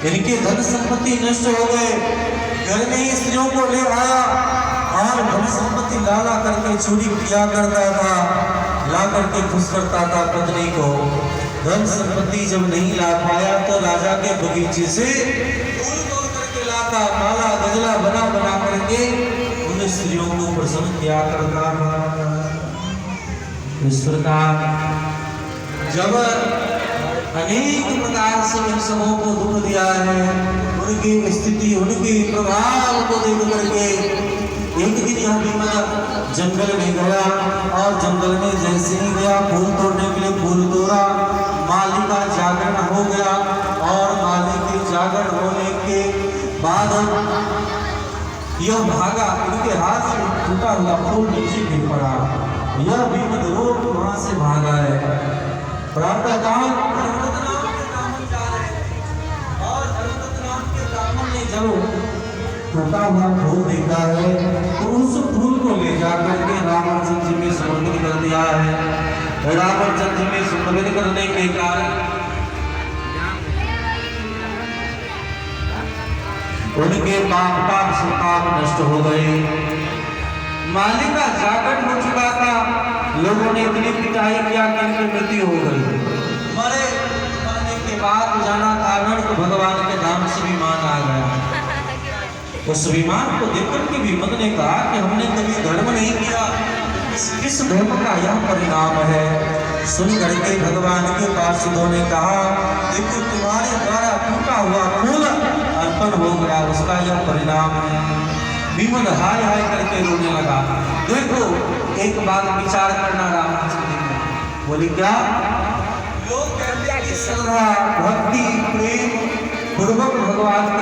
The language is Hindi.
इनकी धन संपत्ति नष्ट हो गए। घर में ही स्त्रियों को ले आया और धन संपत्ति लाला करके चोरी किया करता था, ला करके खुश करता था पत्नी को। धन संपत्ति जब नहीं ला पाया तो राजा के बगीचे से फूल तोड़ करके लाता, माला गजला बना बना करके उन स्त्रियों को प्रसन्न किया करता था। इस प्रकार जब अनेक प्रकार से इन सबों को दुख दिया है, उनकी स्थिति उनकी प्रभाव को देख करके एक दिन यह भीमन जंगल में गया और जंगल में जैसे ही गया फूल तोड़ने के लिए फूल तोड़ा, माली का जागरण हो गया और माली के जागरण होने के बाद यह भागा, उनके हाथ से टूटा हुआ फूल नीचे गिर पड़ा। यह भीमन रोग वहां से भागा है। प्रातः काल धर्मदत्त नाम के ब्राह्मण जा रहे थे और धर्मदत्त नाम के ब्राह्मण ने जब टूटा हुआ फूल देखा है तो उस फूल को ले जाकर के रामचंद्र जी में समर्पित कर दिया है। रामचंद्र जी में समर्पित करने के कारण उनके पाप का पाप नष्ट हो गए। माली का जागरण हो चुका था, लोगों ने इतनी पिटाई किया कि इनकी मृत्यु हो गई। मरने के बाद जाना कारण तो भगवान के नाम से विमान आ गया। उस विमान को देखकर के भीमन ने कहा कि हमने कभी धर्म नहीं किया, इस धर्म का यह परिणाम है। सुन करके भगवान के पार्षदों ने कहा, देखो तुम्हारे द्वारा टूटा हुआ फूल अर्पण हो गया, उसका यह परिणाम है। भीमन हाय हाय करके रोने लगा। देखो एक बात विचार करना रामचंद्र जी बोली, क्या लोग कहते हैं कि श्रद्धा भक्ति प्रेम पूर्वक भगवान